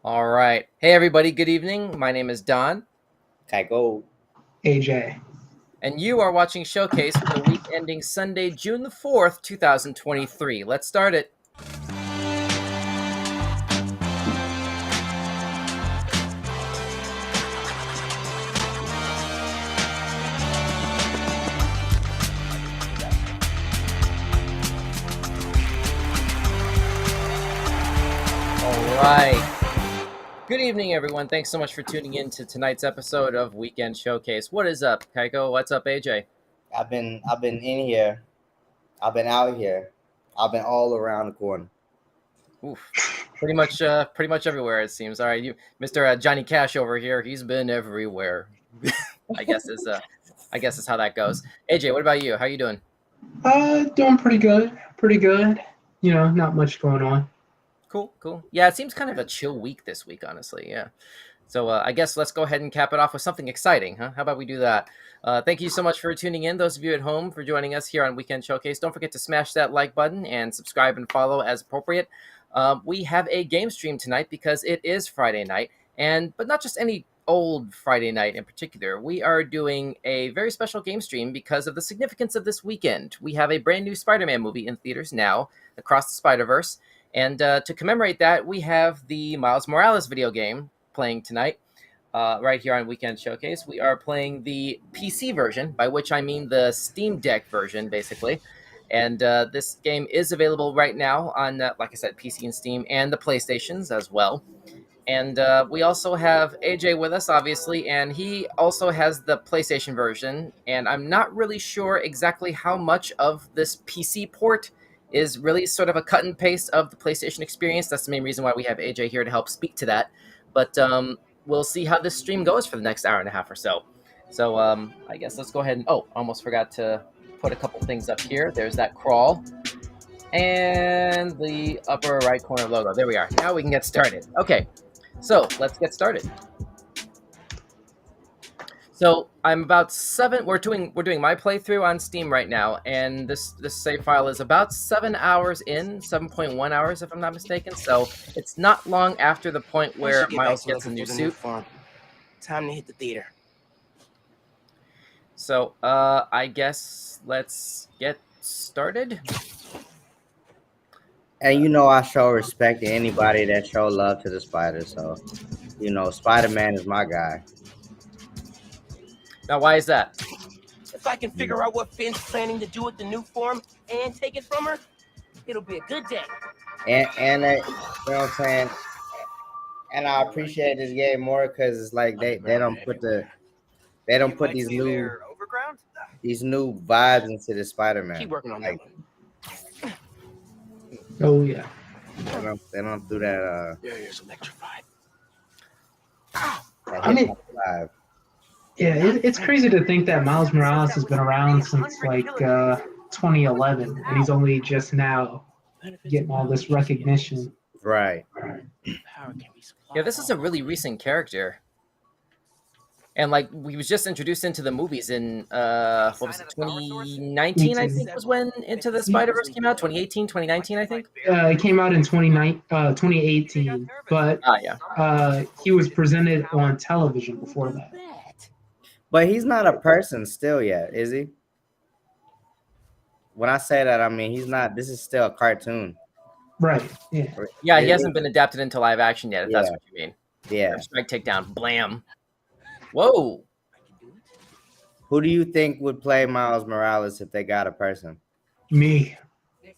All right. Hey, everybody. Good evening. My name is Donn, Kyko. AJ. and you are watching Showcase for the week ending Sunday, June the 4th, 2023. Let's start it. All right. Good evening, everyone. Thanks so much for tuning in to tonight's episode of Weekend Showcase. What is up, Kyko? What's up, AJ? I've been in here. I've been out here. I've been all around the corner. Oof. Pretty much everywhere, it seems. All right, you, Mr. Johnny Cash over here. He's been everywhere. I guess is how that goes. AJ, what about you? How you doing? Doing pretty good. Pretty good. You know, not much going on. Cool. Yeah, it seems kind of a chill week this week, honestly. Yeah. So I guess let's go ahead and cap it off with something exciting, huh? How about we do that? Thank you so much for tuning in, those of you at home, for joining us here on Weekend Showcase. Don't forget to smash that like button and subscribe and follow as appropriate. We have a game stream tonight because it is Friday night, but not just any old Friday night in particular. We are doing a very special game stream because of the significance of this weekend. We have a brand new Spider-Man movie in theaters now, Across the Spider-Verse. And to commemorate that, we have the Miles Morales video game playing tonight right here on Weekend Showcase. We are playing the PC version, by which I mean the Steam Deck version, basically. And this game is available right now on, like I said, PC and Steam, and the PlayStations as well. And we also have AJ with us, obviously, and he also has the PlayStation version. And I'm not really sure exactly how much of this PC port is really sort of a cut and paste of the PlayStation experience. That's the main reason why we have AJ here to help speak to that. But we'll see how this stream goes for the next hour and a half or so. So I guess let's go ahead and... Oh, almost forgot to put a couple things up here. There's that crawl. And the upper right corner logo. There we are. Now we can get started. Okay. So let's get started. So I'm about 7. We're doing my playthrough on Steam right now, and this save file is about 7 hours in, 7.1 hours if I'm not mistaken. So it's not long after the point where Miles gets a new suit. Time to hit the theater. So I guess let's get started. And you know I show respect to anybody that show love to the spider. So, you know, Spider-Man is my guy. Now, why is that? If I can figure out what Finn's planning to do with the new form and take it from her, it'll be a good day. And they, you know what I'm saying? And I appreciate this game more because it's like they don't put these new vibes into the Spider-Man. Keep working on that. Oh yeah. They don't do that. Barrier's electrified. I mean, yeah, it's crazy to think that Miles Morales has been around since like 2011, and he's only just now getting all this recognition. Right. Yeah, this is a really recent character. And like we was just introduced into the movies in what was it, 2019, I think was when Into the Spider-Verse came out. 2018, 2019, I think. It came out in 2018, but he was presented on television before that. But he's not a person still yet, is he? When I say that, I mean he's not. This is still a cartoon. Right. Yeah. Yeah, he hasn't been adapted into live action yet, if that's what you mean. Yeah. Strike, takedown, blam. Whoa. Who do you think would play Miles Morales if they got a person? Me.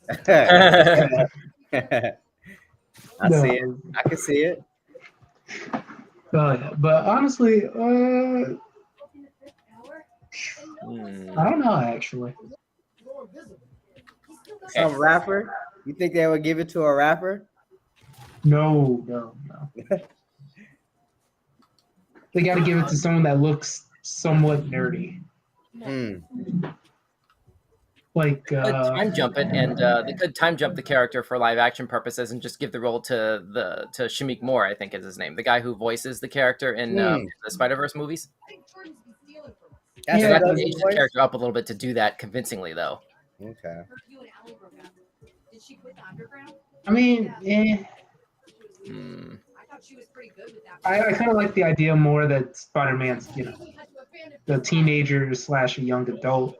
I see it. I can see it. But honestly, I don't know actually. Some rapper? You think they would give it to a rapper? No. They got to give it to someone that looks somewhat nerdy. Like time jump it, and they could time jump the character for live action purposes and just give the role to Shamik Moore, I think is his name, the guy who voices the character in the Spider-Verse movies. They have to age the character up a little bit to do that convincingly, though. Okay. I mean, I kind of like the idea more that Spider-Man's, the teenager slash a young adult.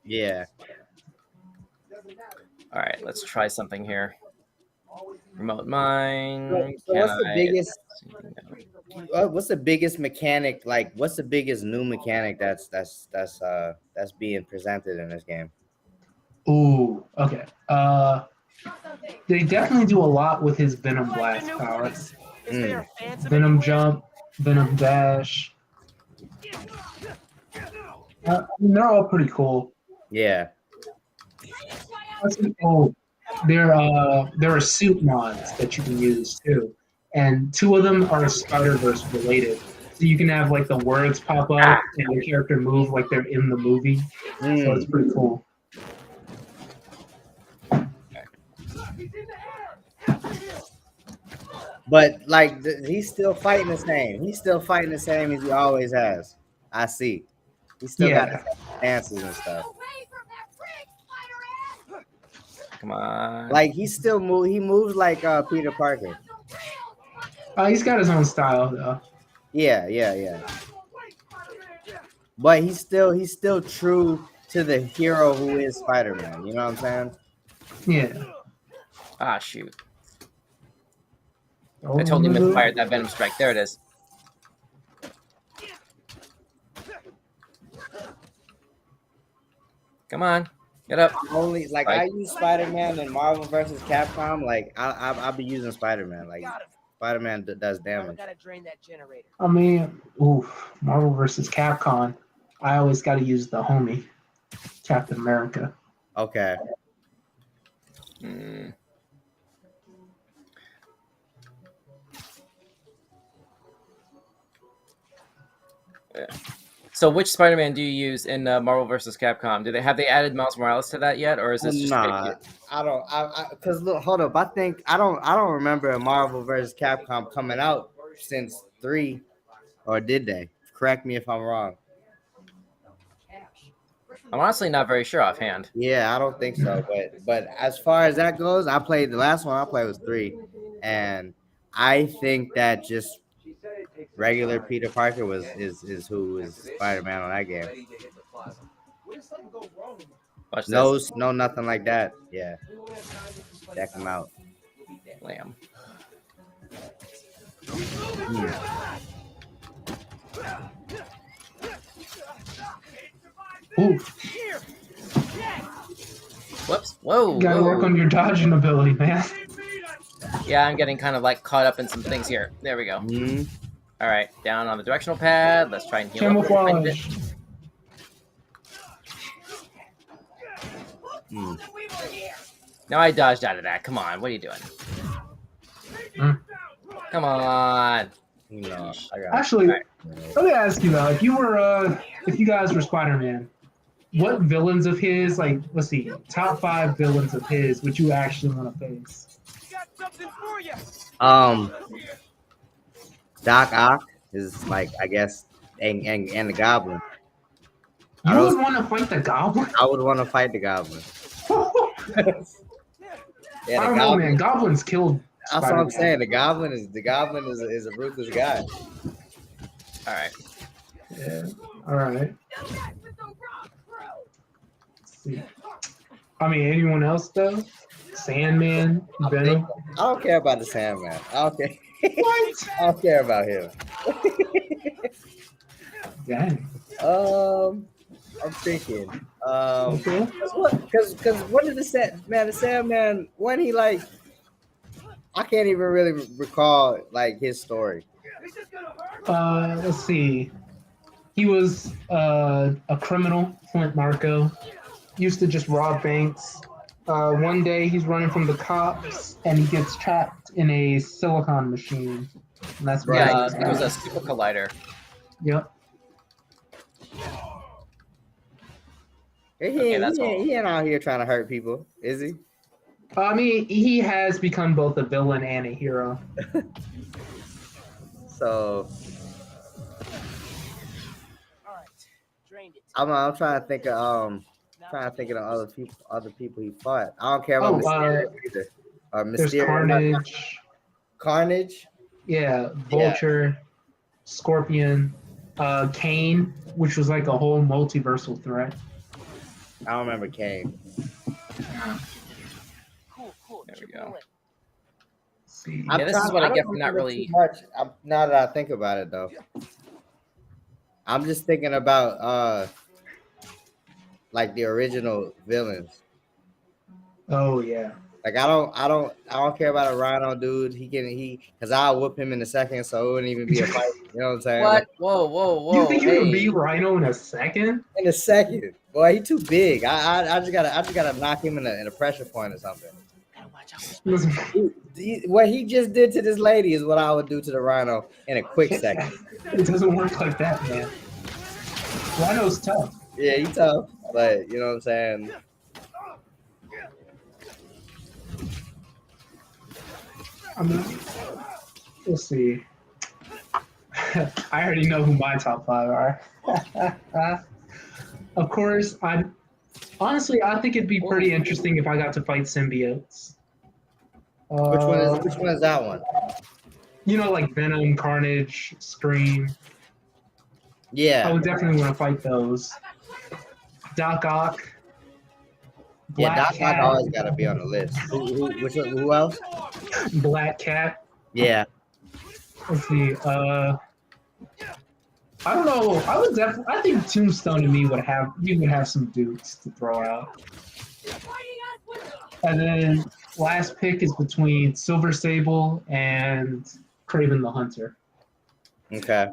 Yeah. All right, let's try something here. Remote mine. So Can what's the I- biggest? What's the biggest mechanic? Like, what's the biggest new mechanic that's being presented in this game? Ooh, okay. They definitely do a lot with his Venom Blast power. Is there a phantom Venom anywhere? Jump, Venom Dash. They're all pretty cool. Yeah. There are suit mods that you can use too, and 2 of them are Spider-Verse related. So you can have like the words pop up and the character move like they're in the movie. So it's pretty cool. But like he's still fighting the same. He's still fighting the same as he always has. I see. He still got the dances and stuff. Come on. Like he still move. He moves like Peter Parker. He's got his own style though. Yeah. But he's still true to the hero who is Spider-Man. You know what I'm saying? Yeah. Ah, shoot. I totally misfired that Venom Strike. There it is. Come on. Get up. Only like I use Spider-Man in Marvel vs. Capcom. Like I'll be using Spider-Man. Like Spider-Man does damage. Gotta drain that generator. I mean, Marvel vs. Capcom. I always got to use the homie, Captain America. Okay. Yeah. So which Spider-Man do you use in Marvel vs. Capcom? Have they added Miles Morales to that yet, or is this just I don't. Because look, hold up. I think I don't remember a Marvel vs. Capcom coming out since 3, or did they? Correct me if I'm wrong. I'm honestly not very sure offhand. Yeah, I don't think so. But as far as that goes, I played the last one I played was 3, and I think that just regular Peter Parker is who is Spider-Man on that game. Watch No, this. no, nothing like that. Yeah, check him out. Lamb. Ooh, Whoops. Whoa. you gotta work on your dodging ability, man. Yeah, I'm getting kind of like caught up in some things here. There we go. All right, down on the directional pad. Let's try and heal up a tiny bit. Now I dodged out of that. Come on, what are you doing? Come on. Actually, let me ask you though: if you guys were Spider-Man, what villains of his, like, let's see, top 5 villains of his, would you actually want to face? Doc Ock is like, I guess, and the Goblin. You would want to fight the Goblin? I would want to fight the Goblin. I don't know, man. Goblins killed. That's what I'm saying. The Goblin is a ruthless guy. All right. Yeah. All right. Let's see. I mean, anyone else though? Sandman, Venom. I don't care about the Sandman. I don't care. What? I don't care about him. Dang. I'm thinking. Okay. Because what did the Sandman, when he like, I can't even really recall like his story. Let's see. He was a criminal, Flint Marco. Used to just rob banks. One day he's running from the cops and he gets trapped in a silicon machine. And that's where Yeah, it was a super collider. Yep. He ain't out here trying to hurt people, is he? I mean, he has become both a villain and a hero. So I'm trying to think of other people he fought. I don't care about Mysterio either. There's Carnage. Carnage. Yeah, Vulture, Scorpion, Kane, which was like a whole multiversal threat. I don't remember Kane. Cool. There we Chipping go. away. See. Yeah, this is what I don't get for not remember really. too much. Now that I think about it, though, I'm just thinking about like the original villains. Oh yeah. Like I don't care about a Rhino dude. Because I'll whoop him in a second, so it wouldn't even be a fight. You know what I'm saying? What? Like, Whoa! You think you could Hey. beat Rhino in a second? in a second, boy, he too big. I just gotta knock him in a pressure point or something. Gotta watch out. What he just did to this lady is what I would do to the Rhino in a quick second. It doesn't work like that, man. Rhino's tough. Yeah, he tough, but you know what I'm saying. I mean, let's see. I already know who my top 5 are. Of course, I think it'd be pretty interesting if I got to fight symbiotes. Which one is that one? You know, like Venom, Carnage, Scream. I Yeah, would definitely want to fight those. Doc Ock. yeah. Black Doc Ock Cat. always gotta be on the list. Who else? Black Cat. Yeah, Let's see. I don't know. I think Tombstone and me would have some dudes to throw out. And then last pick is between Silver Sable and Kraven the Hunter. okay.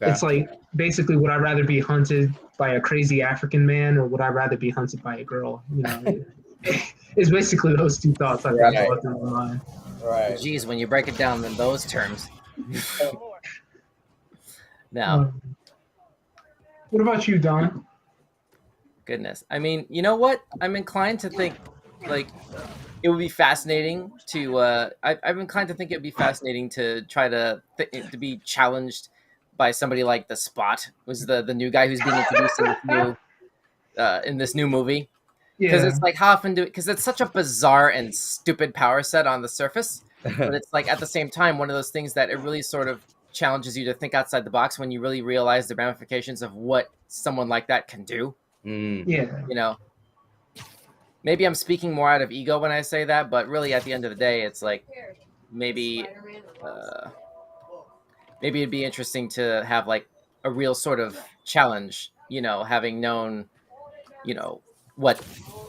It's like basically, would I rather be hunted by a crazy African man or would I rather be hunted by a girl? You know, it's basically those two thoughts I think Right. left in my mind. Right. Geez, when you break it down in those terms. Now, What about you, Don? goodness. I mean, you know what? I'm inclined to think like it would be fascinating to. I'm inclined to think it would be fascinating to try to be challenged by somebody like the Spot, who's the new guy who's being introduced in this new movie. Because Yeah, it's like how often because it's such a bizarre and stupid power set on the surface, but it's like at the same time one of those things that it really sort of challenges you to think outside the box when you really realize the ramifications of what someone like that can do. yeah. You know, maybe I'm speaking more out of ego when I say that, but really at the end of the day, it's like maybe it'd be interesting to have like a real sort of challenge. You know, having known, what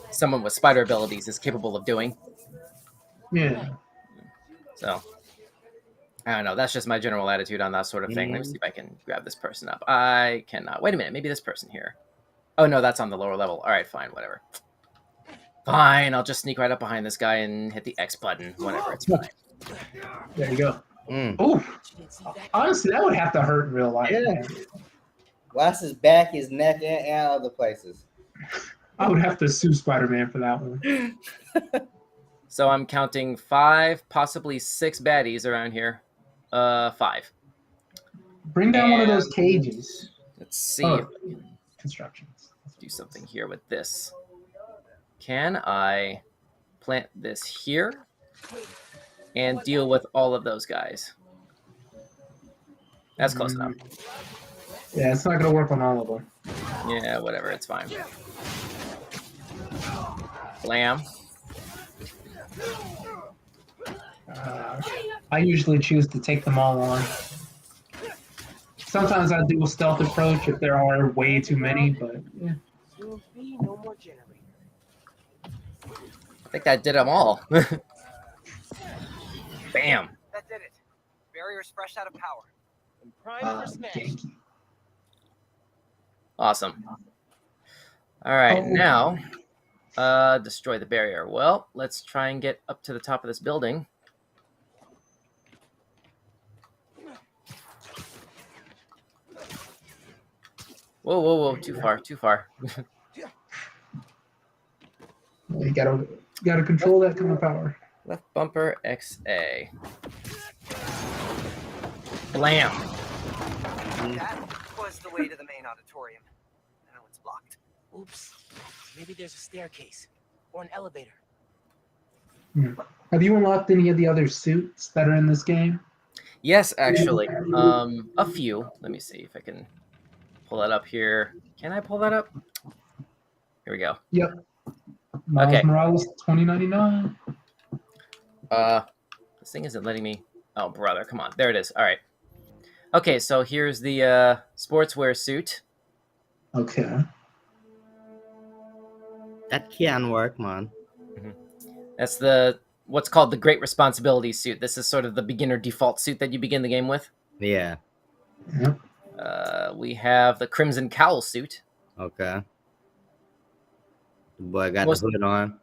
someone with spider abilities is capable of doing. Yeah. So I don't know. That's just my general attitude on that sort of thing. Let me see if I can grab this person up. I cannot. Wait a minute. Maybe this person here. Oh, no, that's on the lower level. All right, fine. Whatever. Fine. I'll just sneak right up behind this guy and hit the X button. Whatever. It's fine. There you go. Oh, honestly, that would have to hurt in real life. Yeah. Man. Blast his back, his neck, and other places. I would have to sue Spider-Man for that one. So I'm counting 5, possibly 6 baddies around here. 5. Bring down one of those cages. Let's see Oh, if I can constructions. do something here with this. Can I plant this here and deal with all of those guys? That's close enough. Yeah, it's not going to work on all of them. Yeah, whatever. It's fine. Blam. I usually choose to take them all on. Sometimes I do a stealth approach if there are way too many, but yeah. Will be no more generator. I think that did them all. Bam. That did it. Barrier's fresh out of power. And prime for smash. Yankee. Awesome. All right, Oh. now destroy the barrier. Well, let's try and get up to the top of this building. Whoa, too far. You gotta control that kind of power. Left bumper XA. Blam. That was the way to the main auditorium. Now it's blocked. Oops. Maybe there's a staircase or an elevator. Have you unlocked any of the other suits that are in this game? Yes, actually. A few. Let me see if I can pull that up here. Can I pull that up? Here we go. Yep. Miles Okay. Morales 2099. This thing isn't letting me. Oh, brother, come on. There it is. All right. Okay, so here's the sportswear suit. Okay. That can work, man. That's the what's called the Great Responsibility suit. This is sort of the beginner default suit that you begin the game with. Yeah. Yep. We have the Crimson Cowl suit. Okay. The boy got Most- the hood on.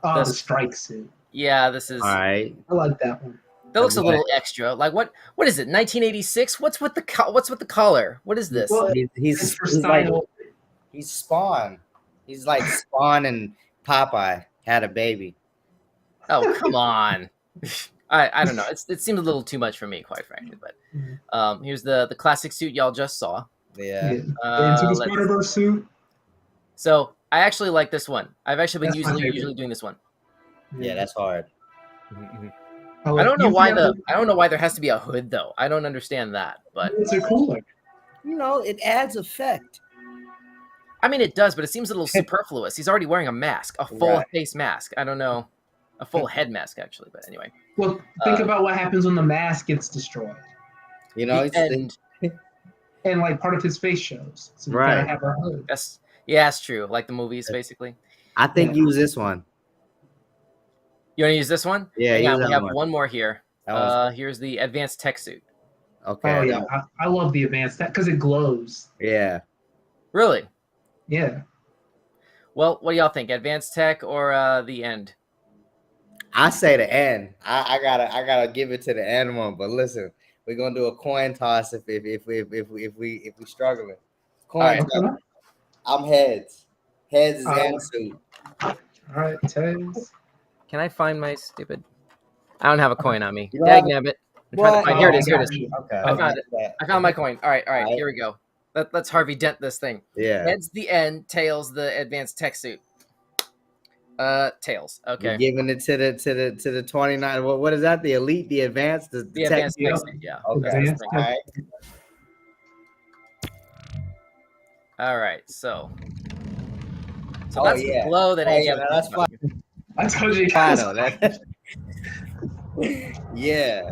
Oh, the This- strike suit. Yeah, this is. All right. I like that one. That looks a Okay. little extra. Like what? What is it? 1986? What's with the collar? What is this? Well, He's It's for he's like style. he's Spawn. He's like Spawn and Popeye had a baby. Oh, come on. I don't know. It seems a little too much for me, quite frankly. But here's the classic suit y'all just saw. Yeah. Into the let's- Spider-Verse suit. So I actually like this one. I've actually been That's my favorite. usually doing this one. Yeah, that's hard. I don't know why there has to be a hood though. I don't understand that, but It's a cooler. You know, it adds effect. I mean it does, but it seems a little superfluous. He's already wearing a mask, a full Right. face mask. I don't know, a full head mask actually, but anyway. Well, think about what happens when the mask gets destroyed, You know, And and like part of his face shows. So you Right. gotta have a hood. that's true. Like the movies, basically. I think use this one. You want to use this one? Yeah, Hang on, use we that have one. one more here. That one's- Here's the advanced tech suit. Okay. Oh yeah, I love the advanced tech because it glows. Yeah. Really? Yeah. Well, what do y'all think? Advanced tech or the end? I say the end. I gotta give it to the end one. But listen, we're gonna do a coin toss if we struggling. Coin All right. toss. I'm heads. Heads is Oh. end suit. All right, Tails. Can I find my stupid? I don't have a coin on me. You don't have Dagnabbit. I'm trying to find. Here it is. Here it is. Okay. I found it. I found my coin. All right. Alright. Here we go. Let's Harvey Dent this thing. Yeah. Heads the end, tails the advanced tech suit. Tails. Okay. We're giving it to the 29. What is that? The elite, the advanced, the The tech advanced tech deal? suit. Yeah. Okay. Advanced All right. All right. So Oh, that's yeah. the glow that Oh, AJ yeah, was no, that's talking about. I told you I guys. know that. Yeah.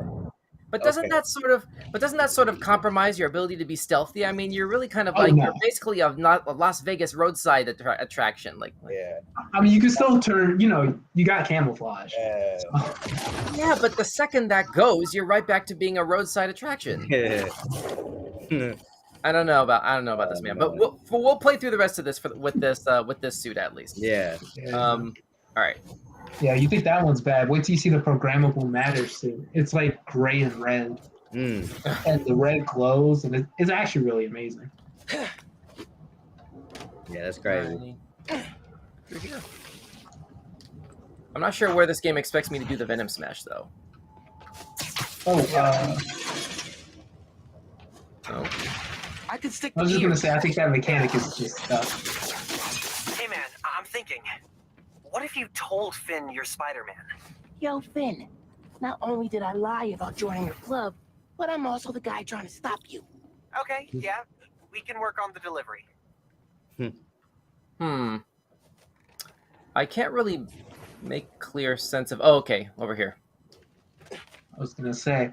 But doesn't Okay. that sort of compromise your ability to be stealthy? I mean, you're really kind of Oh, like no. you're basically a Las Vegas roadside attraction. Like, Yeah. I mean, you can still turn. You know, you got camouflage. Yeah. yeah, but the second that goes, you're right back to being a roadside attraction. Yeah. I don't know about this, man. But we'll play through the rest of this with this suit at least. Yeah. All right. Yeah, you think that one's bad? Wait till you see the programmable matter suit. It's like gray and red, Mm. and the red glows, and it's actually really amazing. Yeah, that's crazy. Through here. I'm not sure where this game expects me to do the Venom Smash though. Oh, Oh. I could stick I was the just gonna gears. say, I think that mechanic is just stuff. Hey man, I'm thinking. What if you told Finn you're Spider-Man? Yo, Finn, not only did I lie about joining your club, but I'm also the guy trying to stop you. Okay, yeah, we can work on the delivery. I can't really make clear sense of. Oh, okay, over here. I was gonna say,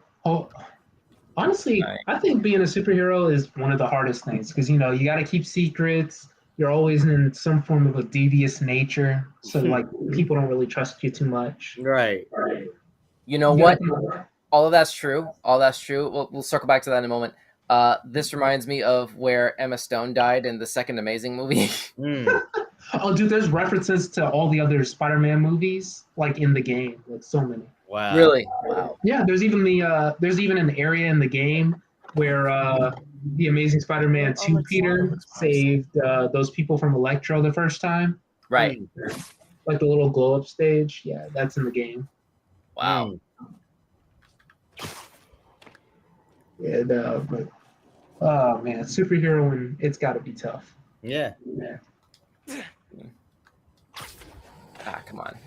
honestly, Right. I think being a superhero is one of the hardest things because you know you got to keep secrets. You're always in some form of a devious nature, so like people don't really trust you too much. Right. You know You what? gotta- All of that's true. We'll circle back to that in a moment. This reminds me of where Emma Stone died in the second Amazing movie. Mm. Oh, dude, there's references to all the other Spider-Man movies, like in the game, like so many. Wow. Really? Wow. Yeah, there's even an area in the game where the Amazing Spider-Man 2 Peter saved those people from Electro the first time, Right. like the little glow up stage. Yeah, that's in the game. Wow. And but oh man, superhero and it's got to be tough. Yeah. Ah, come on.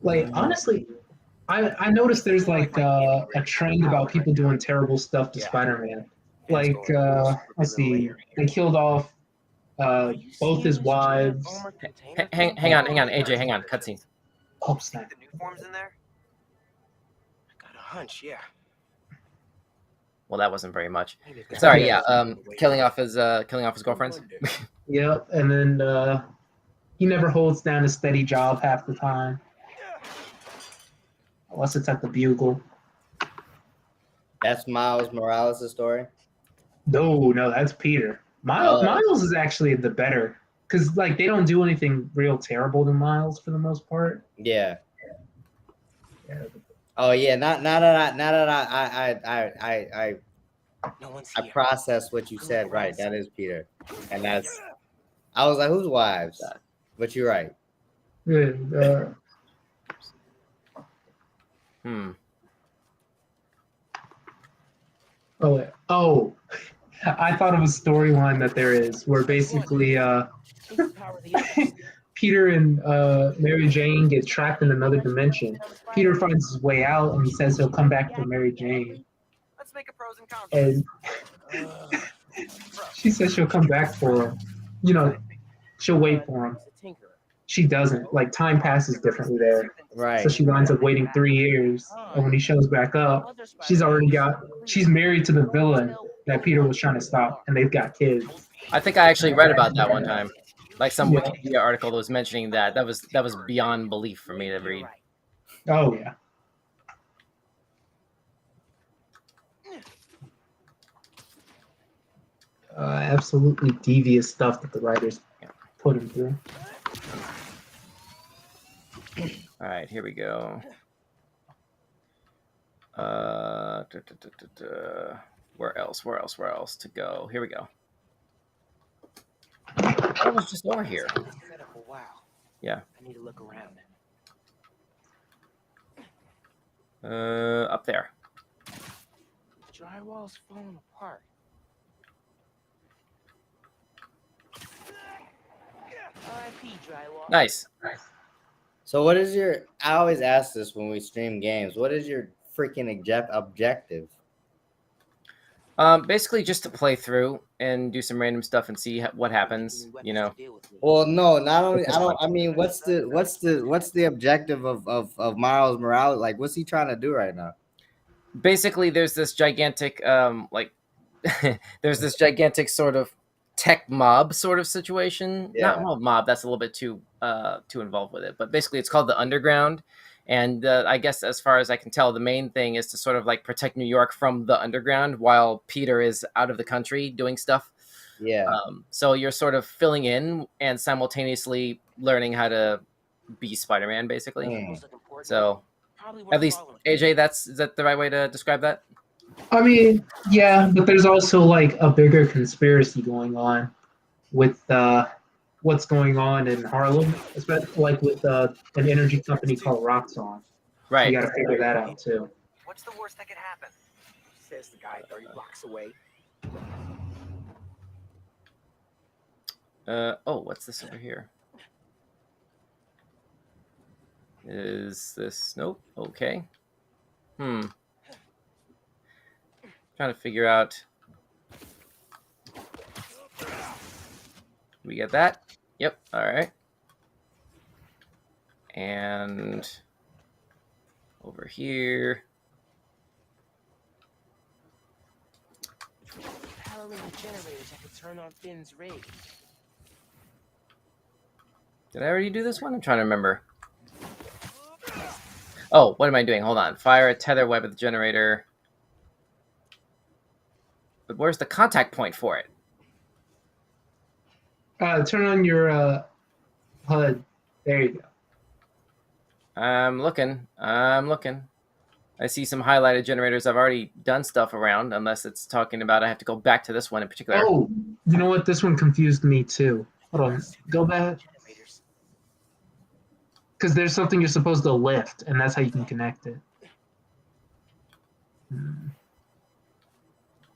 Like honestly, I noticed there's like a trend about people doing terrible stuff to Spider-Man. Like let's see, they killed off both his wives. Hang on, AJ, hang on, cutscene. Oh snap! The new forms in there? Got a hunch, yeah. Well, that wasn't very much. Sorry, yeah. Killing off his girlfriends. Yep, and then he never holds down a steady job half the time, unless it's at the Bugle. That's Miles Morales' story. No, that's Peter. Miles is actually the better because like they don't do anything real terrible to Miles for the most part. Yeah. Yeah. Oh yeah. Now that No one's I here. processed what you said. Right. That is Peter, and that's. I was like, whose wives? But you're right. Yeah, Oh, I thought of a storyline that there is where basically Peter and Mary Jane get trapped in another dimension. Peter finds his way out and he says he'll come back for Mary Jane. Let's make a pros and cons. And she says she'll come back for him. You know, she'll wait for him. She doesn't. Like time passes differently there. Right. So she winds up waiting 3 years. And when he shows back up, she's married to the villain that Peter was trying to stop, and they've got kids. I think I actually read about that one time. Like some Wikipedia article that was mentioning that. That was beyond belief for me to read. Oh yeah. Absolutely devious stuff that the writers put him through. All right, here we go. Where else to go? Here we go. I was just over here. Yeah. I need to look around. Up there. Drywall's falling apart. R.I.P. drywall. Nice. So what is your? I always ask this when we stream games. What is your freaking objective? Basically just to play through and do some random stuff and see what happens. You know. Well, no, not only. I mean, what's the objective of Miles Morales? Like, what's he trying to do right now? Basically, there's this gigantic there's this gigantic sort of tech mob sort of situation. Yeah. Not mob. That's a little bit too involved with it. But basically, it's called the Underground. And I guess as far as I can tell, the main thing is to sort of like protect New York from the underground while Peter is out of the country doing stuff. Yeah. So you're sort of filling in and simultaneously learning how to be Spider-Man, basically. So at least, AJ, is that the right way to describe that? I mean, yeah, but there's also like a bigger conspiracy going on with what's going on in Harlem, especially like with an energy company called Roxxon. Right. You got to figure that out too. What's the worst that could happen? Says the guy 30 blocks away. What's this over here? Is this nope? Okay. Trying to figure out. We get that? Yep. All right. And over here. Powering the generators, I could turn on Finn's rig. Did I already do this one? I'm trying to remember. Oh, what am I doing? Hold on. Fire a tether web at the generator. But where's the contact point for it? Turn on your HUD. There you go. I'm looking. I see some highlighted generators I've already done stuff around, unless it's talking about I have to go back to this one in particular. Oh, you know what? This one confused me too. Hold on. Go back. Because there's something you're supposed to lift, and that's how you can connect it.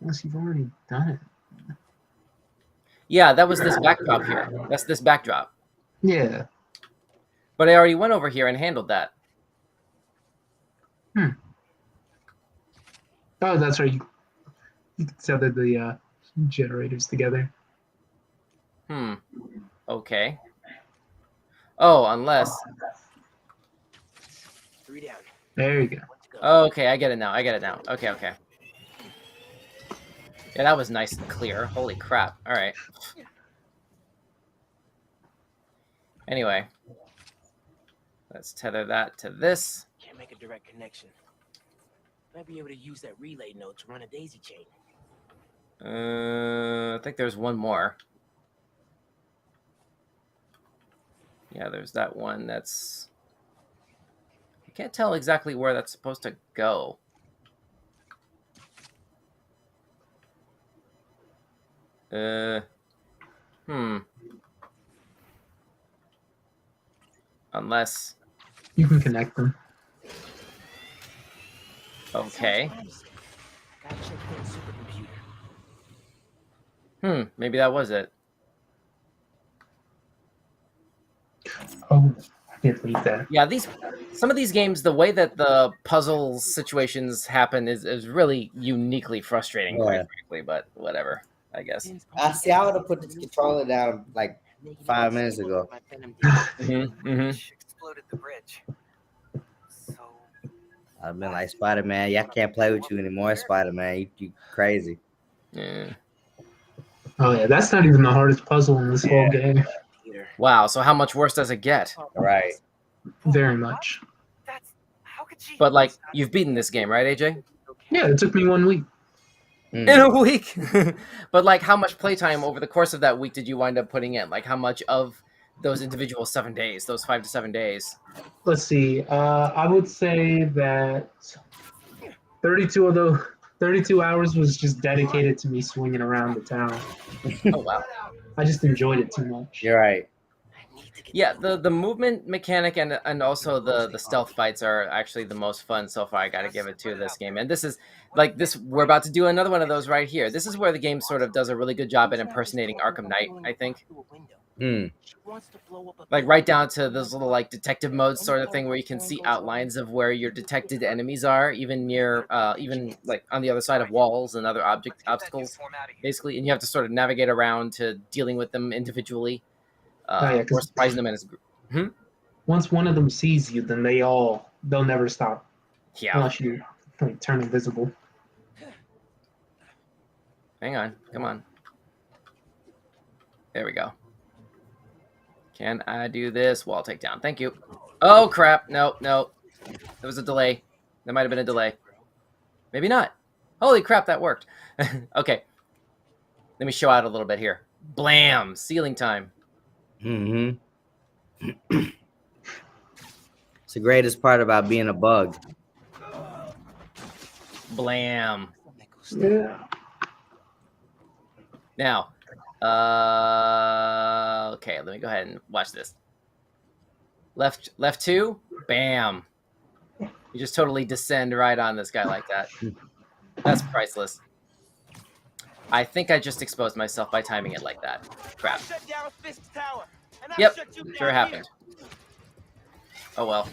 Unless you've already done it. Yeah, that was this backdrop here. That's this backdrop. Yeah. But I already went over here and handled that. Oh, that's right. You tethered the generators together. Okay. Oh, unless. 3 down. There you go. Let's go. Okay, I get it now. Okay, okay. Yeah, that was nice and clear. Holy crap. All right. Anyway, let's tether that to this. Can't make a direct connection. Might be able to use that relay node to run a daisy chain. I think there's one more. Yeah, there's that one that's... I can't tell exactly where that's supposed to go. Unless... You can connect them. Okay. Gotta check the supercomputer. Maybe that was it. Oh, I didn't read that. Yeah, some of these games, the way that the puzzle situations happen is really uniquely frustrating, quite frankly, but whatever, I guess. I see. I would have put this controller down like 5 minutes ago. Exploded the bridge. So I've been like, Spider-Man, yeah, I can't play with you anymore, Spider-Man. You crazy. Yeah. Oh yeah, that's not even the hardest puzzle in this whole game. Wow, so how much worse does it get? Right. Very much. that's how could she? But, like, you've beaten this game, right, AJ? Yeah, it took me 1 week. In a week? But, like, how much playtime over the course of that week did you wind up putting in? Like, how much of those individual 7 days, those 5 to 7 days? Let's see. I would say that 32 hours was just dedicated to me swinging around the town. Oh, wow. I just enjoyed it too much. You're right. Yeah, the movement mechanic and also the stealth fights are actually the most fun so far. I got to give it to this game. And this is like this. We're about to do another one of those right here. This is where the game sort of does a really good job at impersonating Arkham Knight, I think. Like right down to this little like detective mode sort of thing where you can see outlines of where your detected enemies are, even near, even like on the other side of walls and other obstacles, basically. And you have to sort of navigate around to dealing with them individually. Or surprising them in his group. Once one of them sees you, then they'll never stop. Yeah. Unless you like, turn invisible. Hang on. Come on. There we go. Can I do this? Wall takedown. Thank you. Oh, crap. No. There was a delay. There might have been a delay. Maybe not. Holy crap, that worked. Okay. Let me show out a little bit here. Blam! Ceiling time. It's the greatest part about being a bug. Blam. Yeah. Now, okay, let me go ahead and watch this. Left 2, bam. You just totally descend right on this guy like that. That's priceless. I think I just exposed myself by timing it like that. Crap. Yep, sure happened. Oh well.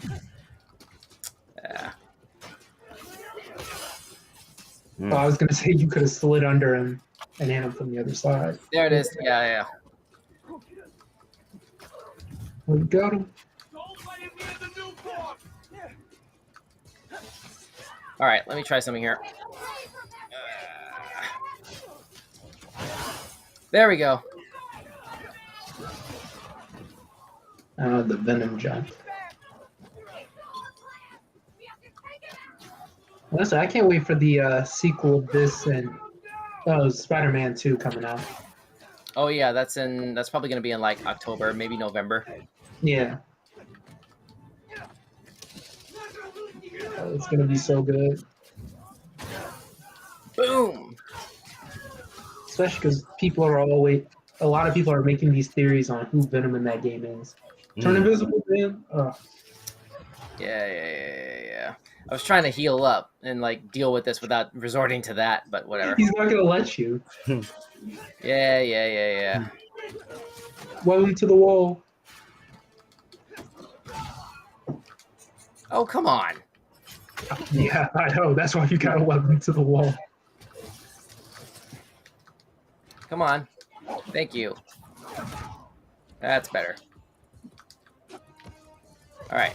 I was gonna say you could have slid under him and hit him from the other side. There it is. Yeah. We got him. All right, let me try something here. There we go. The Venom jump. Listen, I can't wait for the sequel of this and Spider-Man 2 coming out. Oh yeah, that's probably gonna be in like October, maybe November. Yeah. It's gonna be so good. Boom. Especially because a lot of people are making these theories on who Venom in that game is. Turn invisible, man. Yeah. I was trying to heal up and like deal with this without resorting to that, but whatever. He's not gonna let you. Yeah. Welcome to the wall. Oh, come on. Yeah, I know. That's why you gotta web into the wall. Come on. Thank you. That's better. All right.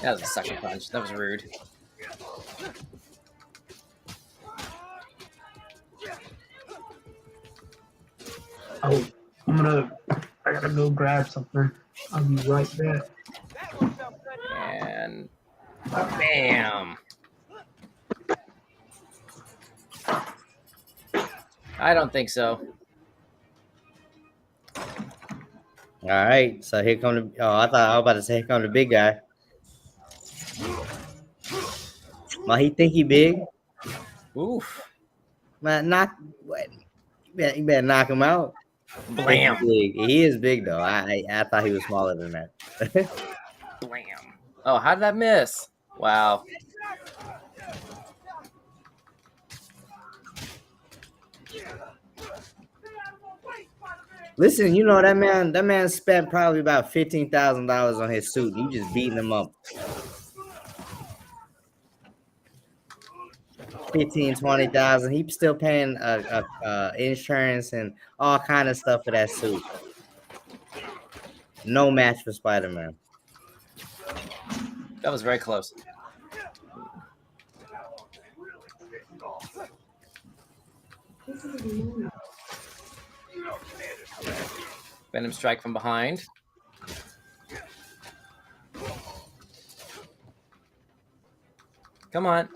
That was a sucker punch. That was rude. Oh, I gotta go grab something. I'll be right back. And bam. I don't think so. All right, so here come the. Oh, I thought I was about to say here come the big guy. Well, he think he big. Oof. Man, you better knock him out. Blam. Big. He is big though. I thought he was smaller than that. Blam. Oh, how did that miss? Wow. Listen, you know that man spent probably about $15,000 on his suit. You just beating him up. 15,000-20,000. He's still paying insurance and all kind of stuff for that suit. No match for Spider-Man. That was very close. Venom strike from behind. Come on.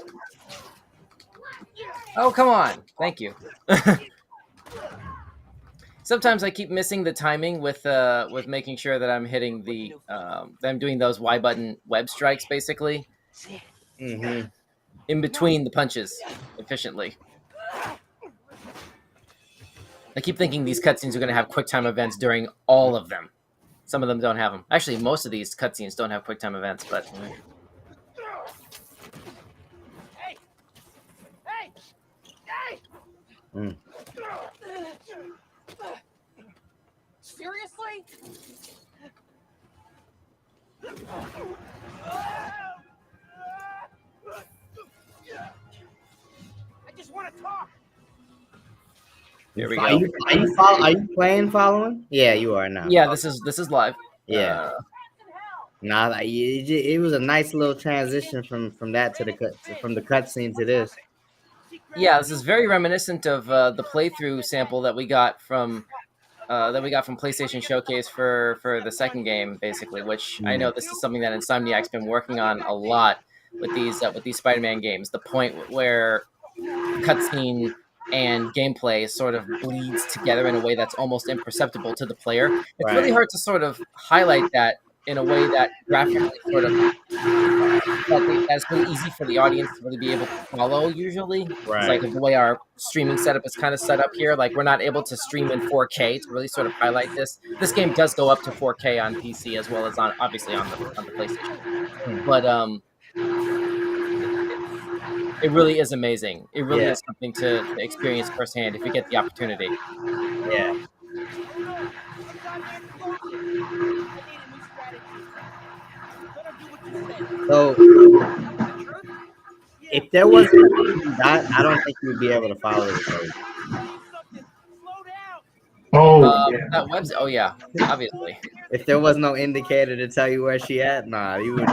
Oh, come on. Thank you. Sometimes I keep missing the timing with making sure that I'm hitting the that I'm doing those Y button web strikes basically in between the punches efficiently. I keep thinking these cutscenes are going to have QuickTime events during all of them. Some of them don't have them. Actually, most of these cutscenes don't have QuickTime events, but. Hey! Seriously? I just want to talk. Here we go. Are you playing following? Yeah, you are now. Yeah, this is live. Yeah. It was a nice little transition from that to the cutscene to this. Yeah, this is very reminiscent of the playthrough sample that we got from PlayStation Showcase for the second game, basically. Which I know this is something that Insomniac's been working on a lot with these Spider-Man games. The point where cutscene and gameplay sort of bleeds together in a way that's almost imperceptible to the player. It's really hard to sort of highlight that in a way that graphically sort of that's really easy for the audience to really be able to follow usually. It's like the way our streaming setup is kind of set up here. Like we're not able to stream in 4K to really sort of highlight this. This game does go up to 4K on PC as well as obviously on the PlayStation. But it really is amazing. It really is something to experience firsthand if you get the opportunity. Yeah. So, if there wasn't that, I don't think you'd be able to follow it. That website. Oh yeah, obviously. If there was no indicator to tell you where she at, nah, you would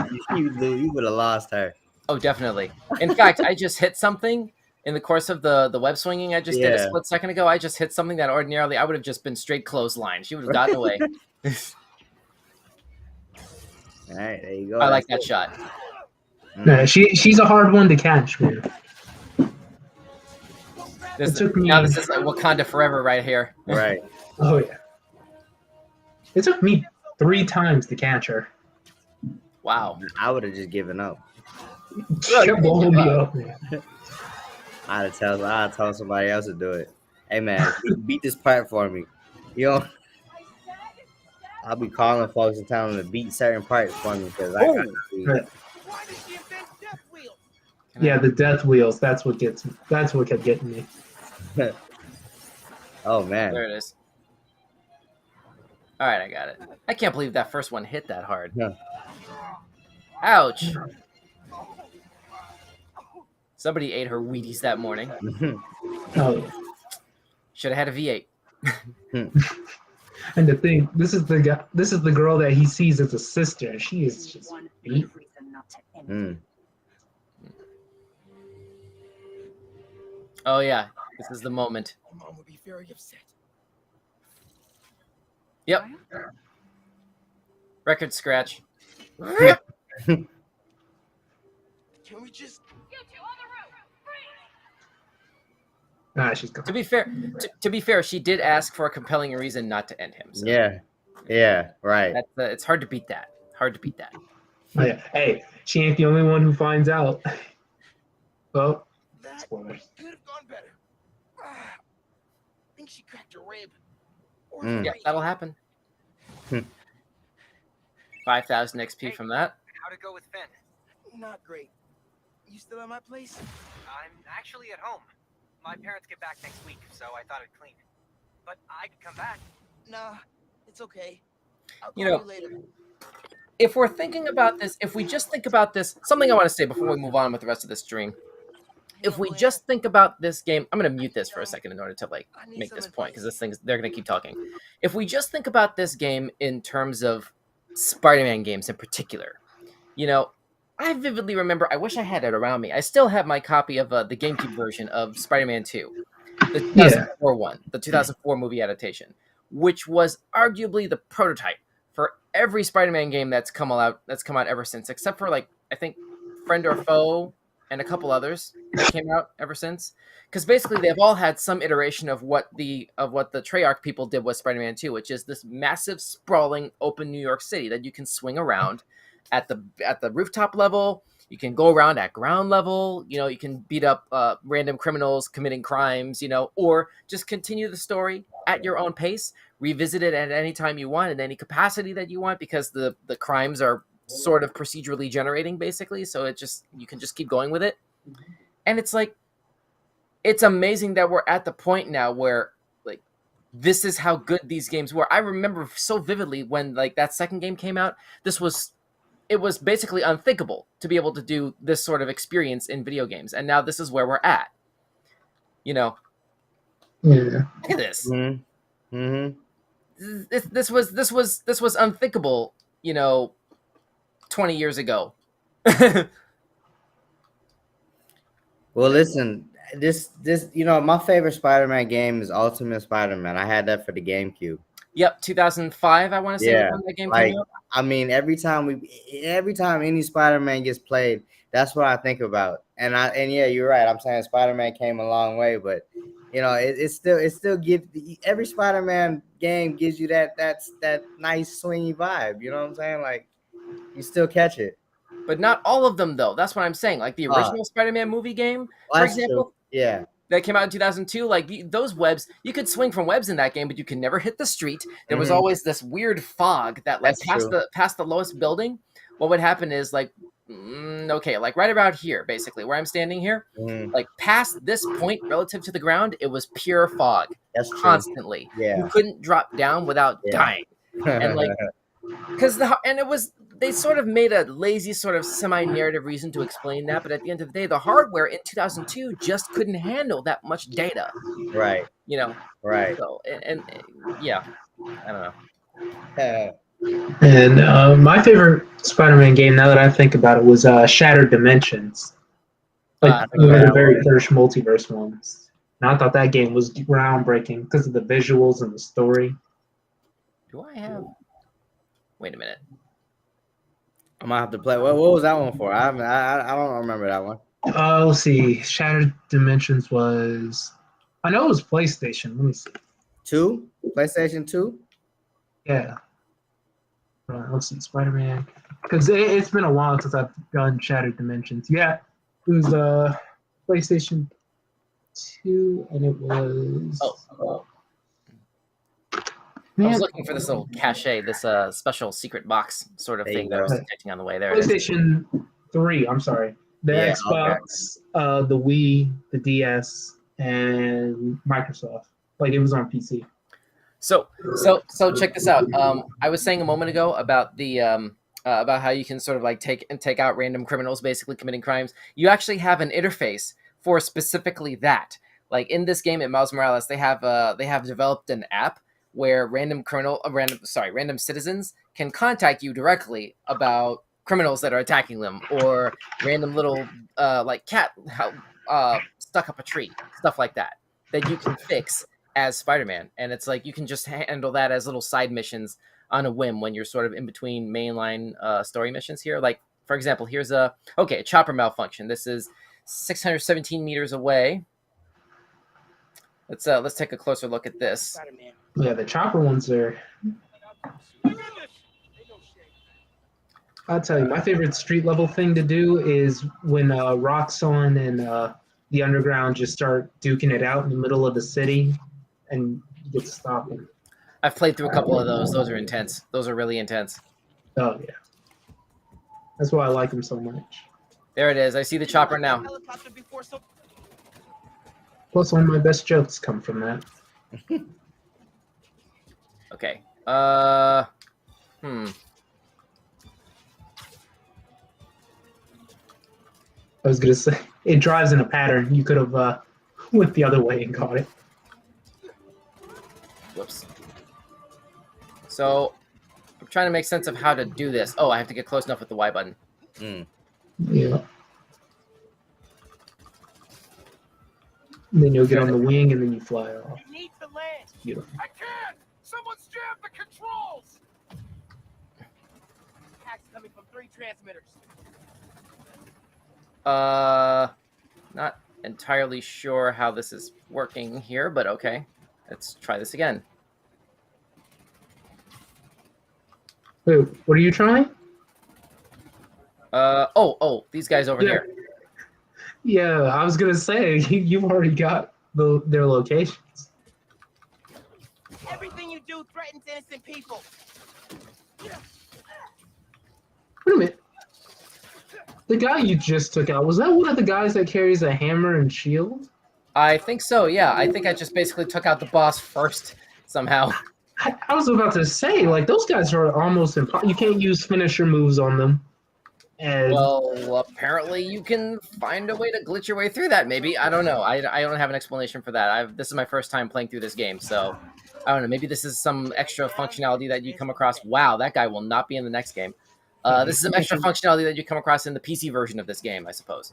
have lost her. Oh, definitely. In fact, I just hit something in the course of the web swinging I just did a split second ago. I just hit something that ordinarily I would have just been straight clothesline. She would have gotten away. All right, there you go. I like that shot. Yeah, she's a hard one to catch, man. This is like Wakanda forever right here. Right. Oh yeah. It took me 3 times to catch her. Wow. I would have just given up. I'd tell somebody else to do it. Hey man, beat this part for me. You know, I'll be calling folks and telling them to beat certain parts for me because I got to. Yeah, the death wheels. That's what kept getting me. Oh man. There it is. All right, I got it. I can't believe that first one hit that hard. Yeah. Ouch. Somebody ate her Wheaties that morning. Oh, Should have had a V8. and the thing, this is the girl that he sees as a sister. She is just beat. Mm. Oh yeah, this is the moment. Mom would be very upset. Yep. Record scratch. Can we just? Ah, she's gone. To be fair, she did ask for a compelling reason not to end him. So Yeah, right. that's, it's hard to beat that. Hard to beat that. Oh, yeah. Hey, she ain't the only one who finds out. Well, That spoilers. could have gone better. I think she cracked her rib. Or Mm. Yeah, three. that'll happen. 5,000 XP from that. How'd it go with Finn? Not great. You still at my place? I'm actually at home. My parents get back next week, so I thought I'd clean. But I could come back. Nah, it's okay. I'll You call know- you later. If we're thinking about this, if we just think about this, something I want to say before we move on with the rest of this stream. If we just think about this game, I'm going to mute this for a second in order to like make this point because they're going to keep talking. If we just think about this game in terms of Spider-Man games in particular, you know, I vividly remember. I wish I had it around me. I still have my copy of the GameCube version of Spider-Man 2, the 2004 one, the 2004 movie adaptation, which was arguably the prototype for every Spider-Man game that's come out ever since, except for like I think Friend or Foe and a couple others that came out ever since. Because basically they've all had some iteration of what the Treyarch people did with Spider-Man 2, which is this massive sprawling open New York City that you can swing around at the rooftop level. You can go around at ground level. You know, you can beat up random criminals committing crimes, you know, or just continue the story at your own pace, revisit it at any time you want in any capacity that you want, because the crimes are sort of procedurally generating basically. So you can just keep going with it. And it's like, it's amazing that we're at the point now where like, this is how good these games were. I remember so vividly when like that second game came out, it was basically unthinkable to be able to do this sort of experience in video games. And now this is where we're at. You know, Yeah. look at this. Mm-hmm. This was unthinkable, you know, 20 years ago. Well, listen, this you know, my favorite Spider-Man game is Ultimate Spider-Man. I had that for the GameCube. Yep, 2005, I want to say Yeah, when that game like, came out. I mean, every time any Spider-Man gets played, that's what I think about. And yeah, you're right. I'm saying Spider-Man came a long way, but you know, it still gives every Spider-Man game gives you that nice swingy vibe. You know what I'm saying? Like, you still catch it. But not all of them, though. That's what I'm saying. Like the original Spider-Man movie game, for That's example, true. Yeah. that came out in 2002, like those webs, you could swing from webs in that game, but you could never hit the street. There was always this weird fog that like That's past the lowest building. What would happen is like, okay, like right about here, basically where I'm standing here, like past this point relative to the ground, it was pure fog. That's true. Constantly. Yeah. You couldn't drop down without dying. And like, they sort of made a lazy sort of semi-narrative reason to explain that, but at the end of the day, the hardware in 2002 just couldn't handle that much data. Right. You know. Right. So and yeah, I don't know. And my favorite Spider-Man game, now that I think about it, was Shattered Dimensions. Like one of the very first multiverse ones. And I thought that game was groundbreaking because of the visuals and the story. Do I have? Wait a minute. I might have to play. What was that one for? I don't remember that one. Let's see. Shattered Dimensions was, I know it was PlayStation. Let me see. 2? PlayStation 2? Yeah. Let's see. Spider-Man. Because it's been a while since I've done Shattered Dimensions. Yeah. It was PlayStation 2, and it was. I was looking for this little cachet, this special secret box sort of There thing you that I was go. detecting on the way. There it is. PlayStation 3, I'm sorry. The Yeah, Xbox, the Wii, the DS, and Microsoft. Like, it was on PC. So check this out. I was saying a moment ago about the about how you can sort of like take out random criminals basically committing crimes. You actually have an interface for specifically that. Like in this game at Miles Morales, they have developed an app where random citizens can contact you directly about criminals that are attacking them, or random little like cat stuck up a tree, stuff like that you can fix as Spider-Man. And it's like you can just handle that as little side missions on a whim when you're sort of in between mainline story missions here. Like, for example, here's a chopper malfunction. This is 617 meters away. Let's take a closer look at this. Yeah, the chopper ones are. I'll tell you, my favorite street level thing to do is when Roxxon and the Underground just start duking it out in the middle of the city, and you get to stop them. I've played through a couple of those. Those are intense. Those are really intense. Oh yeah, that's why I like them so much. There it is. I see the chopper now. Plus, one of my best jokes come from that. Okay. I was gonna say it drives in a pattern. You could have went the other way and got it. Whoops. So I'm trying to make sense of how to do this. Oh, I have to get close enough with the Y button. Yeah. And then you'll get on the wing, and then you fly off. You need to land. Beautiful. I can't! Someone's jammed the controls! Attack's coming from 3 transmitters. Not entirely sure how this is working here, but okay. Let's try this again. Wait, what are you trying? These guys over here. Yeah, I was gonna say you've already got their locations. Everything you do threatens innocent people. Wait a minute. The guy you just took out, was that one of the guys that carries a hammer and shield? I think so, yeah. I think I just basically took out the boss first somehow. I was about to say, like, those guys are almost impossible. You can't use finisher moves on them. And Well, apparently you can find a way to glitch your way through that, maybe. I don't know. I don't have an explanation for that. This is my first time playing through this game, so I don't know. Maybe this is some extra functionality that you come across. Wow, that guy will not be in the next game. This is some extra functionality that you come across in the PC version of this game, I suppose.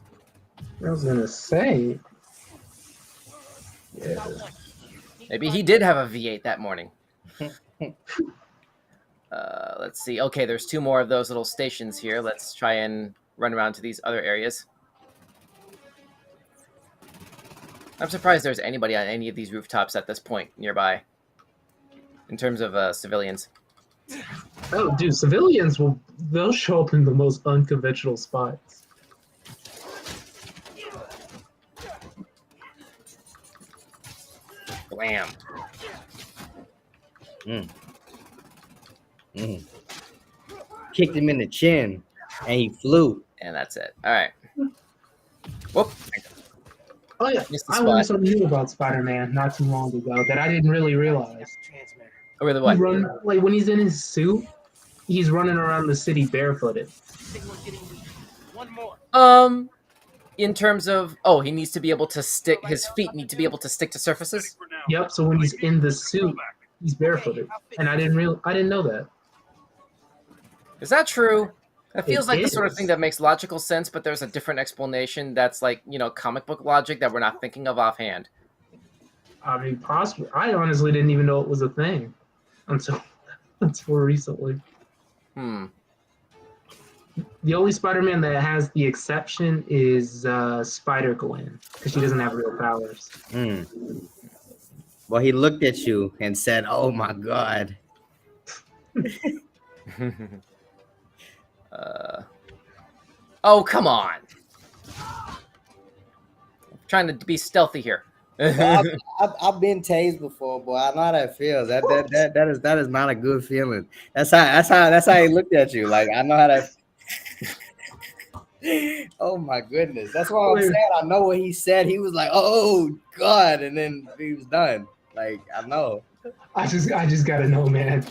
I was gonna say, yeah. Maybe he did have a V8 that morning. Let's see. Okay, there's 2 more of those little stations here. Let's try and run around to these other areas. I'm surprised there's anybody on any of these rooftops at this point nearby, in terms of civilians. Oh, dude, civilians they'll show up in the most unconventional spots. Blam. Kicked him in the chin, and he flew. And that's it. All right. Whoop. Oh yeah, Missed the I spot. learned something new about Spider-Man not too long ago that I didn't really realize. Transmitter. Over the He what? like when he's in his suit, he's running around the city barefooted. Signal's getting weak. One more. In terms of, he needs to be able to stick. His feet need to be able to stick to surfaces. Yep. So when he's in the suit, he's barefooted, and I didn't know that. Is that true? That feels It like the sort of is. thing that makes logical sense, but there's a different explanation that's like, comic book logic that we're not thinking of offhand. I mean, possibly. I honestly didn't even know it was a thing until recently. The only Spider-Man that has the exception is Spider-Gwen, because she doesn't have real powers. Well, he looked at you and said, "Oh my God." Oh, come on. I'm trying to be stealthy here. I've been tased before, boy. I know how that feels. That is not a good feeling. That's how he looked at you. Like, I know how that. Oh my goodness. That's why I'm saying I know what he said. He was like, "Oh God," and then he was done. Like, I know. I just gotta know, man.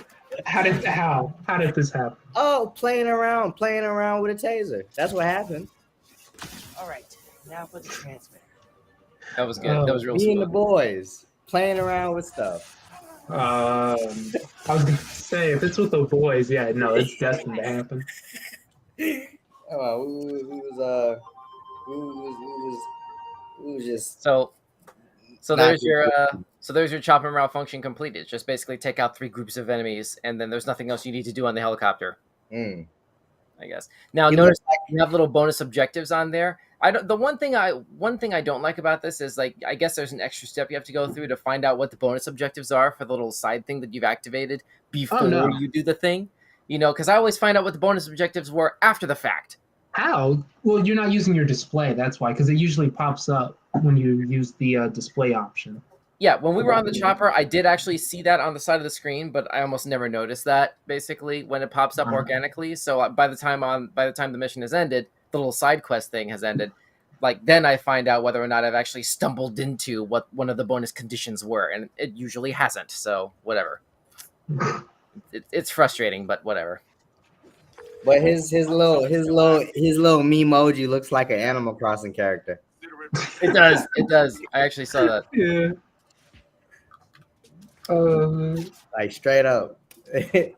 How did this happen? Oh, playing around with a taser. That's what happened. All right, now for the transmitter. That was good. That was real Me and the smooth. boys playing around with stuff. I was gonna say if it's with the boys, yeah, no, it's destined to happen. Oh, we was just So not there's good. your chop and malfunction completed. It's just basically take out 3 groups of enemies, and then there's nothing else you need to do on the helicopter. Mm. I guess. Now You notice look like- you have little bonus objectives on there. The one thing I don't like about this is like I guess there's an extra step you have to go through to find out what the bonus objectives are for the little side thing that you've activated before no. you do the thing. You know, because I always find out what the bonus objectives were after the fact. How? Well, you're not using your display. That's why, because it usually pops up when you use the display option. Yeah, when we were on the chopper, I did actually see that on the side of the screen, but I almost never noticed that basically when it pops up organically. So by the time the mission has ended, the little side quest thing has ended. Like then I find out whether or not I've actually stumbled into what one of the bonus conditions were, and it usually hasn't. So whatever. It's frustrating, but whatever. But his little memoji looks like an Animal Crossing character. It does. It does. I actually saw that. Yeah. Like straight up. Look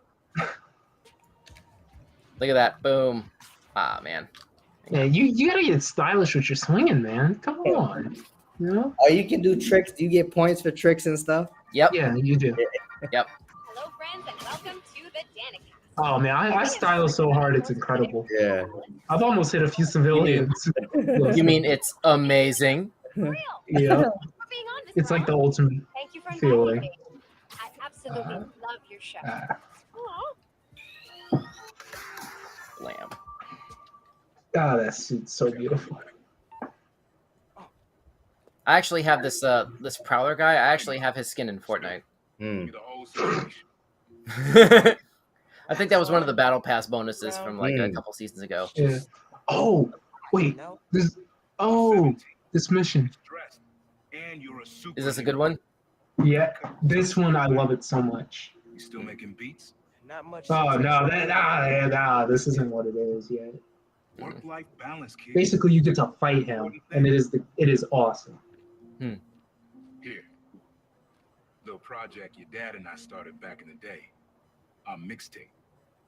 at that. Boom. Ah, man. Yeah, you gotta get stylish with your swinging, man. Come on. You know? Oh, you can do tricks. Do you get points for tricks and stuff? Yep. Yeah, you do. Yep. Hello, friends, and welcome to the Danica. Oh man, I style so hard, it's incredible. Yeah. I've almost hit a few civilians. You mean it's amazing? For real. Yeah. For being on this It's like the call. ultimate Thank you for feeling. inviting me. I absolutely love your show. Aw. Lamb. that suit's so beautiful. I actually have this this Prowler guy. I actually have his skin in Fortnite. Mm. I think that was one of the battle pass bonuses from like a couple seasons ago. Yeah. Oh, wait. This mission. Is this a good one? Yeah, this one I love it so much. You still making beats? Not much. Oh no, this isn't what it is yet. Work-life balance, kid. Basically, you get to fight him, and it is awesome. Here, little project your dad and I started back in the day. Our mixtape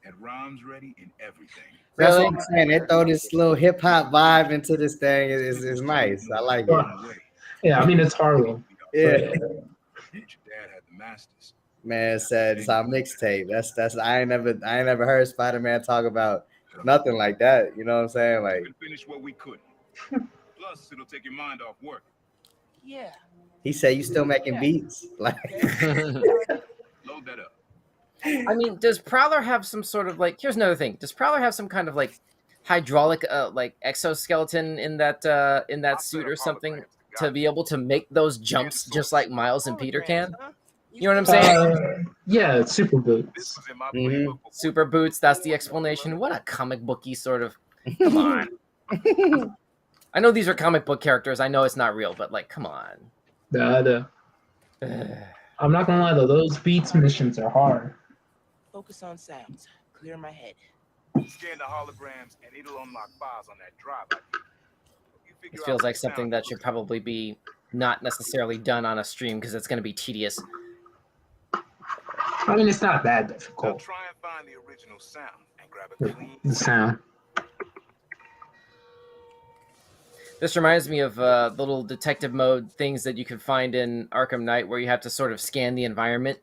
had rhymes ready and everything. That's Really? what I'm saying. They throw this little hip hop vibe into this thing. It's nice. I like it. Yeah, I mean it's Harlem. Yeah. Your dad had the masters. Man said it's our mixtape. That's I ain't never heard Spider-Man talk about nothing like that. You know what I'm saying? Like We finished what we could. Plus, it'll take your mind off work. Yeah. he said, you still making beats? Like Load that up. I mean, does Prowler have some sort of like? Here's another thing. Does Prowler have some kind of like hydraulic like exoskeleton in that suit or something to be able to make those jumps just like Miles and Peter can? You know what I'm saying? Yeah, it's super This boots. was in my Mhm. playbook before. Super boots. That's the explanation. What a comic booky sort of. Come on. I know these are comic book characters. I know it's not real, but like, come on. I'm not gonna lie though, those beats missions are hard. Focus on sounds. Clear my head. Scan the holograms and it'll unlock files on that drive. I gave you. You figure This out feels what like the something sound that should looks like. probably be not necessarily done on a stream because it's going to be tedious. I mean, it's not that Now difficult. try and find the original sound and grab a clean The sound. This reminds me of the little detective mode things that you can find in Arkham Knight where you have to sort of scan the environment.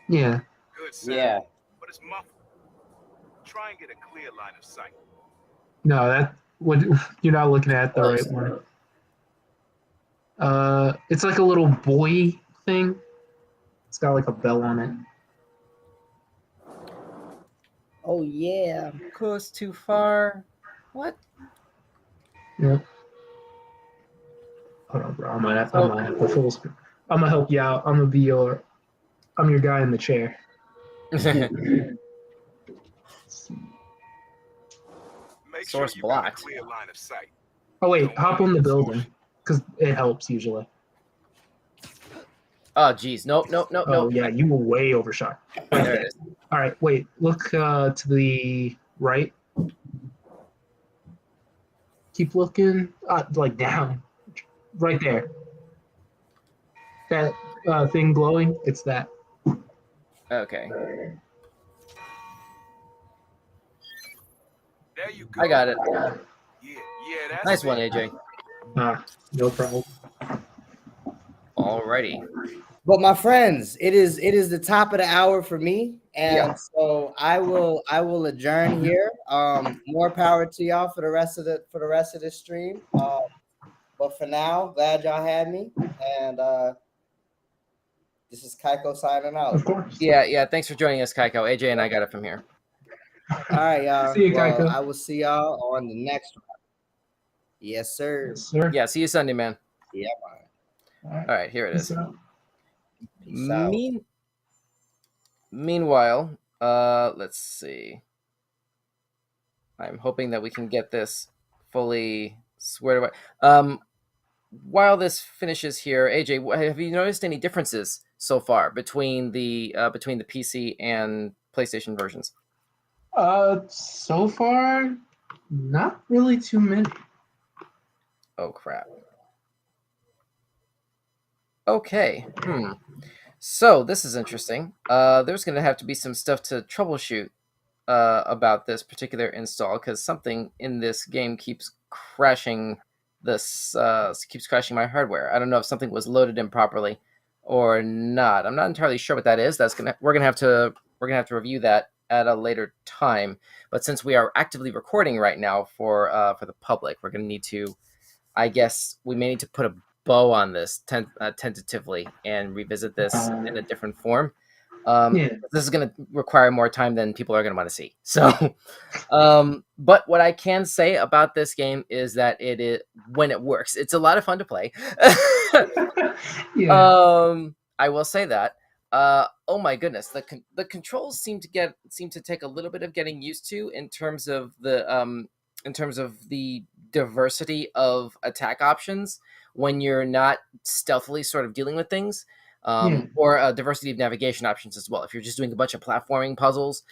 Yeah. good sound, yeah. but it's muffled. Try and get a clear line of sight. No, you're not looking at the right one. It's like a little buoy thing. It's got like a bell on it. Oh yeah. Close too far. What? Yep. Hold on, bro. I might have to full screen. I'm gonna help you out. I'm your guy in the chair. Make Source sure you blocked. got a clear line of sight. Oh wait, hop on the building because it helps usually. Oh, geez. Nope, nope, nope, Oh nope. yeah, you were way overshot. There it is. All right, wait. Look to the right. Keep looking. Like down. Right there. That thing glowing. It's that. Okay. There you go. I got it. Yeah, that's Nice it. one, AJ. No problem. Alrighty. But my friends, it is the top of the hour for me, and so I will adjourn here. More power to y'all for the rest of the stream. But for now, glad y'all had me, and this is Kyko signing out. Of course. Yeah. Thanks for joining us, Kyko. AJ and I got it from here. All right, y'all. See you, well, Kyko. I will see y'all on the next one. Yes, sir. Yes, sir. Yeah, see you Sunday, man. Yeah, man. All right, here it is. Peace out. Peace out. Meanwhile, let's see. I'm hoping that we can get this fully squared away. While this finishes here, AJ, have you noticed any differences so far between the PC and PlayStation versions? So far, not really too many. Oh crap. Okay. So this is interesting. There's going to have to be some stuff to troubleshoot about this particular install because something in this game keeps crashing. Keeps crashing my hardware. I don't know if something was loaded improperly or not. I'm not entirely sure what that is. We're gonna have to review that at a later time. But since we are actively recording right now for the public, we're gonna need to. I guess we may need to put a bow on this tentatively and revisit this in a different form. This is going to require more time than people are going to want to see. So, but what I can say about this game is that when it works, it's a lot of fun to play. I will say that. Oh my goodness, the controls seem to take a little bit of getting used to in terms of the diversity of attack options when you're not stealthily sort of dealing with things. Or a diversity of navigation options as well. If you're just doing a bunch of platforming puzzles,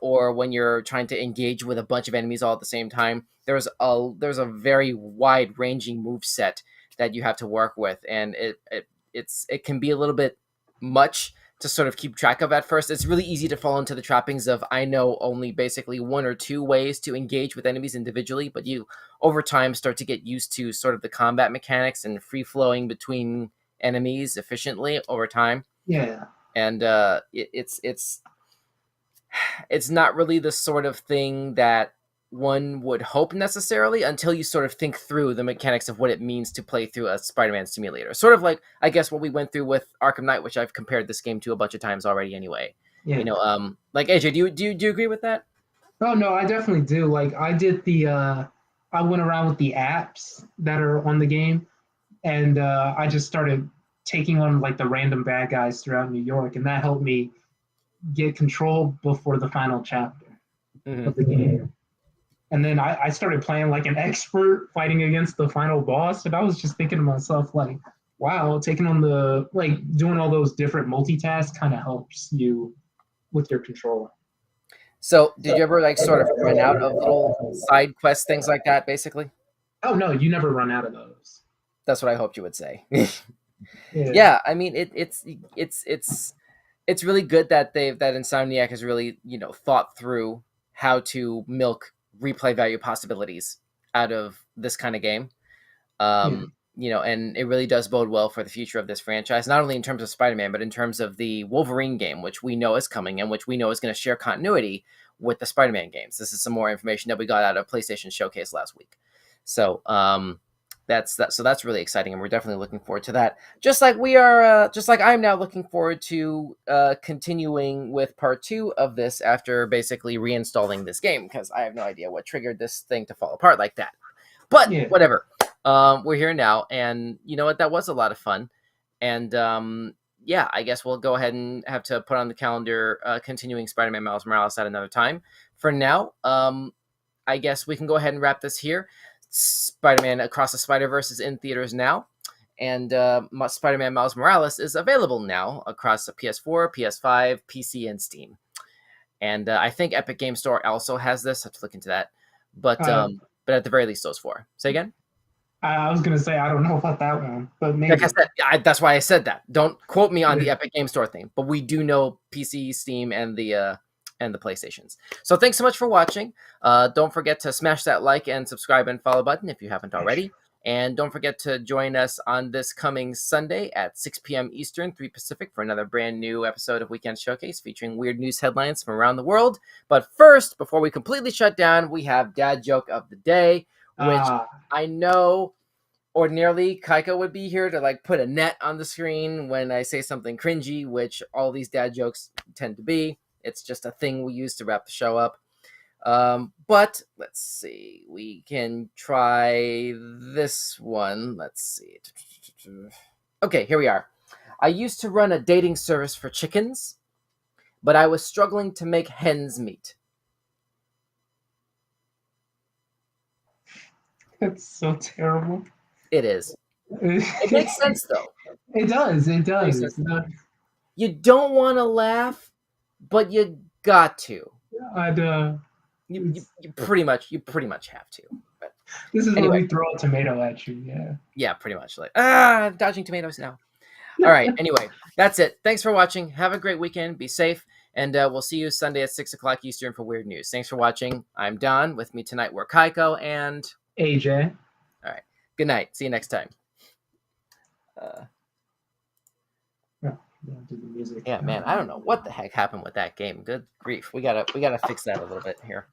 or when you're trying to engage with a bunch of enemies all at the same time, there's a very wide ranging move set that you have to work with, and it can be a little bit much to sort of keep track of at first. It's really easy to fall into the trappings of I know only basically one or two ways to engage with enemies individually, but you over time start to get used to sort of the combat mechanics and free flowing between enemies efficiently over time. And it's not really the sort of thing that one would hope necessarily until you sort of think through the mechanics of what it means to play through a Spider-Man simulator. Sort of like, I guess, what we went through with Arkham Knight, which I've compared this game to a bunch of times already anyway. Like AJ, do you agree with that? Oh no, I definitely do. Like I did I went around with the apps that are on the game, and I just started taking on like the random bad guys throughout New York, and that helped me get control before the final chapter of the game. And then I started playing like an expert fighting against the final boss, and I was just thinking to myself like, wow, taking on doing all those different multitasks kind of helps you with your controller. So did you ever sort of run out of little side quest things like that, basically? Oh no, you never run out of those. That's what I hoped you would say. Yeah, I mean it's really good that Insomniac has really thought through how to milk replay value possibilities out of this kind of game. And it really does bode well for the future of this franchise, not only in terms of Spider-Man, but in terms of the Wolverine game, which we know is coming and which we know is going to share continuity with the Spider-Man games. This is some more information that we got out of PlayStation Showcase last week. So that's really exciting, and we're definitely looking forward to that. Just like I'm now looking forward to continuing with part 2 of this after basically reinstalling this game, because I have no idea what triggered this thing to fall apart like that. But whatever. We're here now, and you know what? That was a lot of fun. And I guess we'll go ahead and have to put on the calendar continuing Spider-Man Miles Morales at another time. For now, I guess we can go ahead and wrap this here. Spider-Man Across the Spider-Verse is in theaters now, And Spider-Man Miles Morales is available now across the PS4, PS5, PC, and Steam. And I think Epic Game Store also has this. I have to look into that. But at the very least, those 4. Say again? I was gonna say I don't know about that one, but maybe. Like I said, that's why I said that. Don't quote me on the Epic Game Store thing, but we do know PC, Steam, and the PlayStations. So thanks so much for watching. Don't forget to smash that like and subscribe and follow button if you haven't already. And don't forget to join us on this coming Sunday at 6 p.m. Eastern, 3 Pacific for another brand new episode of Weekend Showcase featuring weird news headlines from around the world. But first, before we completely shut down, we have Dad Joke of the Day, which I know ordinarily Kyko would be here to like put a net on the screen when I say something cringy, which all these dad jokes tend to be. It's just a thing we use to wrap the show up. But let's see. We can try this one. Let's see. Okay, here we are. I used to run a dating service for chickens, but I was struggling to make hens meet. That's so terrible. It is. It makes sense, though. It does. It does. You don't want to laugh, but you got to. You pretty much have to. But this is when we throw a tomato at you. Yeah. Yeah, pretty much. Like dodging tomatoes now. All right. Anyway, that's it. Thanks for watching. Have a great weekend. Be safe, and we'll see you Sunday at 6 o'clock Eastern for weird news. Thanks for watching. I'm Donn. With me tonight were Kyko and AJ. All right. Good night. See you next time. Yeah, man, I don't know what the heck happened with that game. Good grief. We gotta fix that a little bit here.